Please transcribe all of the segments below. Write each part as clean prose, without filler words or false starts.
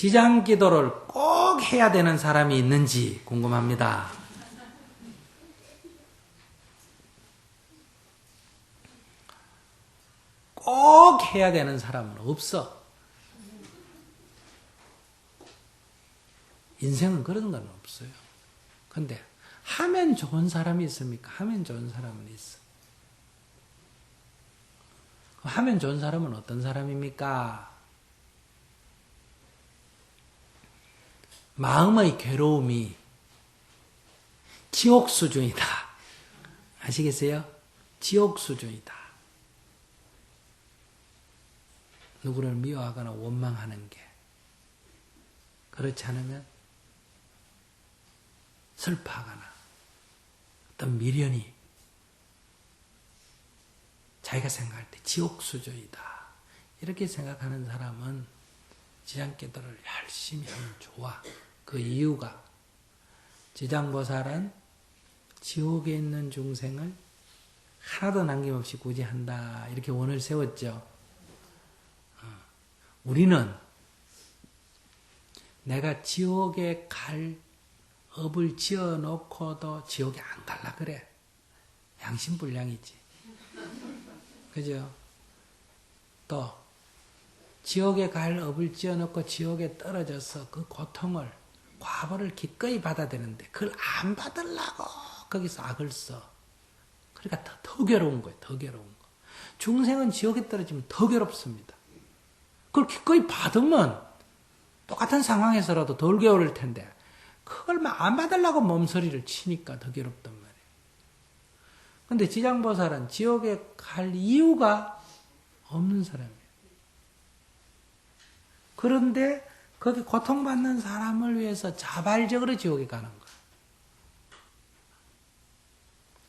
지장기도를 꼭 해야 되는 사람이 있는지 궁금합니다. 꼭 해야 되는 사람은 없어. 인생은 그런 건 없어요. 근데 하면 좋은 사람이 있습니까? 하면 좋은 사람은 있어. 하면 좋은 사람은 어떤 사람입니까? 마음의 괴로움이 지옥 수준이다. 아시겠어요? 지옥 수준이다. 누구를 미워하거나 원망하는 게. 그렇지 않으면 슬퍼하거나 어떤 미련이 자기가 생각할 때 지옥 수준이다. 이렇게 생각하는 사람은 지장기도를 열심히 하면 좋아. 그 이유가 지장보살은 지옥에 있는 중생을 하나도 남김없이 구제한다. 이렇게 원을 세웠죠. 우리는 내가 지옥에 갈 업을 지어놓고도 지옥에 안 갈라 그래. 양심불량이지. 그죠? 또 지옥에 갈 업을 지어놓고 지옥에 떨어져서 그 고통을 과보를 기꺼이 받아야 되는데 그걸 안 받으려고 거기서 악을 써. 그러니까 더 괴로운 거예요. 더 괴로운 거. 중생은 지옥에 떨어지면 더 괴롭습니다. 그걸 기꺼이 받으면 똑같은 상황에서라도 덜 괴로울 텐데 그걸 안 받으려고 몸서리를 치니까 더 괴롭단 말이에요. 근데 지장보살은 지옥에 갈 이유가 없는 사람이에요. 그런데 거기 고통받는 사람을 위해서 자발적으로 지옥에 가는 거예요.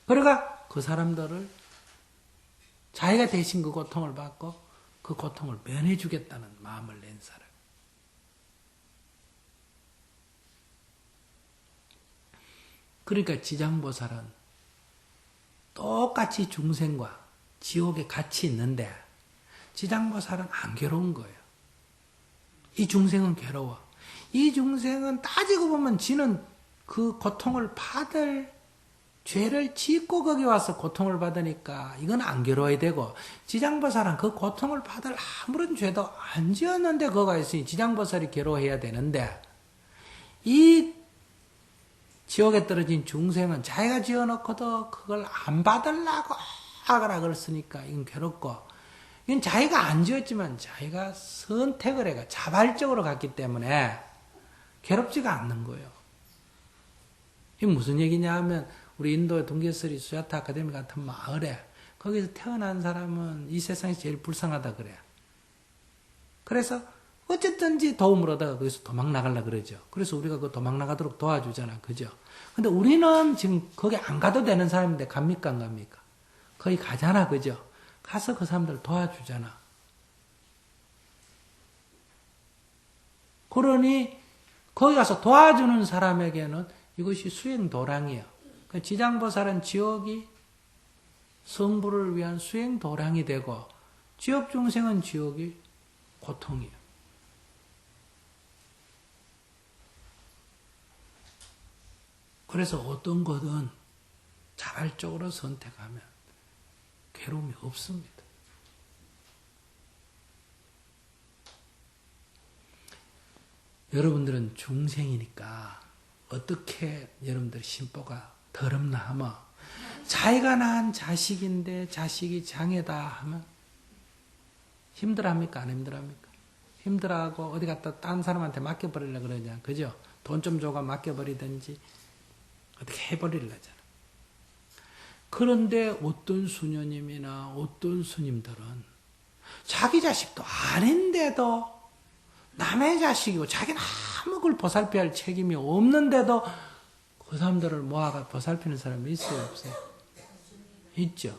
그러니까 그 사람들을 자기가 대신 그 고통을 받고 그 고통을 면해주겠다는 마음을 낸 사람. 그러니까 지장보살은 똑같이 중생과 지옥에 같이 있는데 지장보살은 안 괴로운 거예요. 이 중생은 괴로워. 이 중생은 따지고 보면 지는 그 고통을 받을 죄를 짓고 거기 와서 고통을 받으니까 이건 안 괴로워야 되고 지장보살은 그 고통을 받을 아무런 죄도 안 지었는데 거가 있으니 지장보살이 괴로워해야 되는데 이 지옥에 떨어진 중생은 자기가 지어놓고도 그걸 안 받으려고 악을 쓰니까 이건 괴롭고 이건 자기가 안 지었지만 자기가 선택을 해가 자발적으로 갔기 때문에 괴롭지가 않는 거예요. 이게 무슨 얘기냐 하면 우리 인도의 동계서리 수야타 아카데미 같은 마을에 거기서 태어난 사람은 이 세상에서 제일 불쌍하다 그래. 그래서 어쨌든지 도움을 얻다가 거기서 도망 나가려고 그러죠. 그래서 우리가 그 도망 나가도록 도와주잖아. 그죠? 근데 우리는 지금 거기 안 가도 되는 사람인데 갑니까 안 갑니까? 거기 가잖아. 그죠? 가서 그 사람들 도와주잖아. 그러니 거기 가서 도와주는 사람에게는 이것이 수행도량이에요. 지장보살은 지옥이 성부를 위한 수행도량이 되고 지옥중생은 지옥이 고통이에요. 그래서 어떤 것은 자발적으로 선택하면 괴로움이 없습니다. 여러분들은 중생이니까 어떻게 여러분들 심보가 더럽나 하면 자기가 낳은 자식인데 자식이 장애다 하면 힘들어합니까? 안 힘들어합니까? 힘들어하고 어디 갔다 딴 사람한테 맡겨버리려고 그러냐. 그죠? 돈 좀 줘가 맡겨버리든지 어떻게 해버리려잖아. 그런데 어떤 수녀님이나 어떤 스님들은 자기 자식도 아닌데도 남의 자식이고 자기는 아무 걸 보살펴야 할 책임이 없는데도 그 사람들을 모아가 보살피는 사람이 있어요? 없어요? 있죠.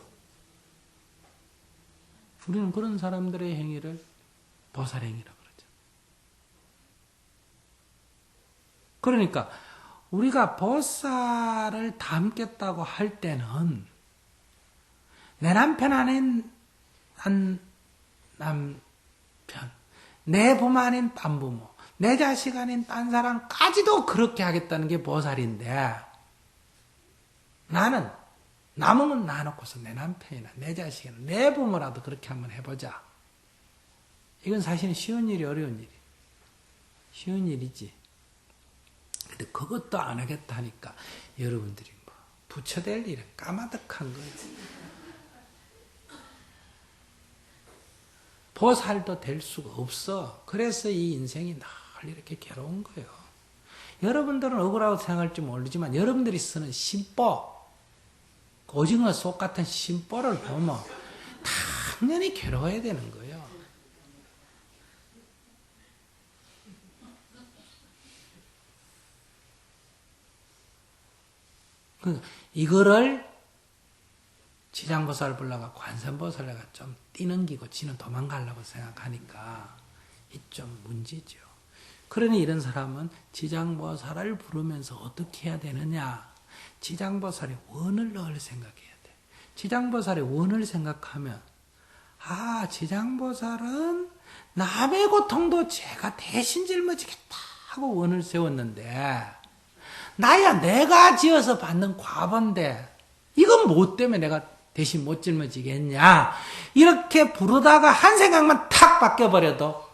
우리는 그런 사람들의 행위를 보살행위라고 그러죠. 그러니까 우리가 보살을 닮겠다고 할 때는 내 남편 아닌 남편, 내 부모 아닌 딴부모, 내 자식 아닌 딴 사람까지도 그렇게 하겠다는 게 보살인데, 나는 남은 건 놔놓고서 내 남편이나 내 자식이나 내 부모라도 그렇게 한번 해보자. 이건 사실은 쉬운 일이 어려운 일이. 쉬운 일이지. 근데 그것도 안 하겠다 하니까 여러분들이 뭐 부처될 일은 까마득한 거지. 보살도 될 수가 없어. 그래서 이 인생이 늘 이렇게 괴로운 거예요. 여러분들은 억울하고 생각할지 모르지만 여러분들이 쓰는 심보, 오징어 속 같은 심보를 보면 당연히 괴로워야 되는 거예요. 이거를 지장보살을 불러가 관세음보살에가 좀 뛰넘기고 지는 도망가려고 생각하니까 이 좀 문제죠. 그러니 이런 사람은 지장보살을 부르면서 어떻게 해야 되느냐? 지장보살의 원을 늘 생각해야 돼. 지장보살의 원을 생각하면 지장보살은 남의 고통도 제가 대신 짊어지겠다 하고 원을 세웠는데 나야 내가 지어서 받는 과보인데 이건 뭐 때문에 내가 대신 못 짊어지겠냐? 이렇게 부르다가 한 생각만 탁 바뀌어버려도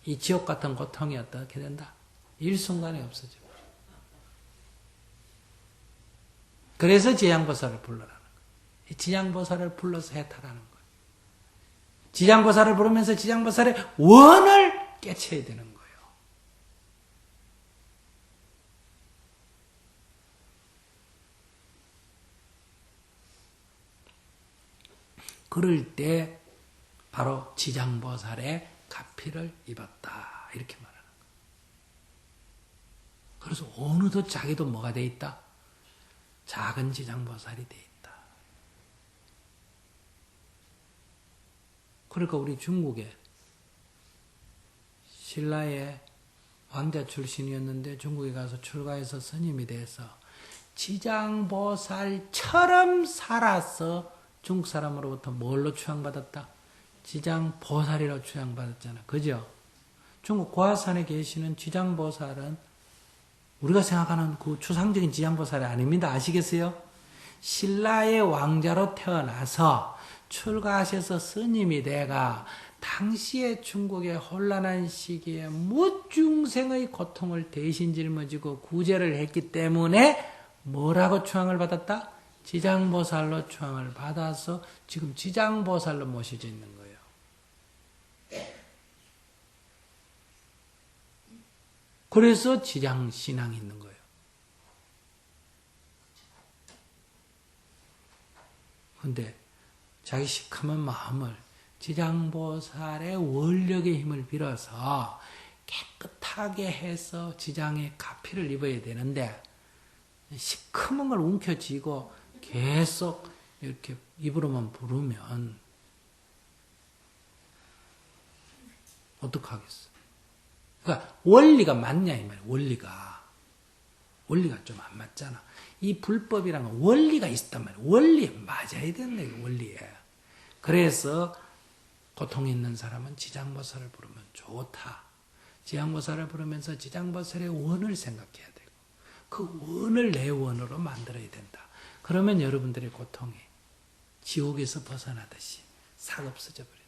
이 지옥 같은 고통이 어떻게 된다? 일순간에 없어져. 그래서 지장보살을 불러라는 거예요. 지장보살을 불러서 해탈하는 거예요. 지장보살을 부르면서 지장보살의 원을 깨쳐야 되는 거예요. 그럴 때 바로 지장보살의 가피를 입었다 이렇게 말하는 거예요. 그래서 어느덧 자기도 뭐가 돼 있다? 작은 지장보살이 돼 있다. 그러니까 우리 중국에 신라의 왕자 출신이었는데 중국에 가서 출가해서 스님이 돼서 지장보살처럼 살아서 중국 사람으로부터 뭘로 추앙받았다? 지장보살이라고 추앙받았잖아. 그죠? 중국 고화산에 계시는 지장보살은 우리가 생각하는 그 추상적인 지장보살이 아닙니다. 아시겠어요? 신라의 왕자로 태어나서 출가하셔서 스님이 돼가 당시에 중국의 혼란한 시기에 무중생의 고통을 대신 짊어지고 구제를 했기 때문에 뭐라고 추앙을 받았다? 지장보살로 추앙을 받아서 지금 지장보살로 모셔져 있는 거예요. 그래서 지장신앙이 있는 거예요. 그런데 자기 시커먼 마음을 지장보살의 원력의 힘을 빌어서 깨끗하게 해서 지장의 가피를 입어야 되는데 시커먼 걸 움켜쥐고 계속 이렇게 입으로만 부르면 어떡하겠어? 그러니까 원리가 맞냐 이 말이야. 원리가 좀 안 맞잖아. 이 불법이란 건 원리가 있단 말이야. 원리에 맞아야 된다. 원리에. 그래서 고통 있는 사람은 지장보살을 부르면 좋다. 지장보살을 부르면서 지장보살의 원을 생각해야 되고 그 원을 내 원으로 만들어야 된다. 그러면 여러분들의 고통이 지옥에서 벗어나듯이 싹 없어져 버려요.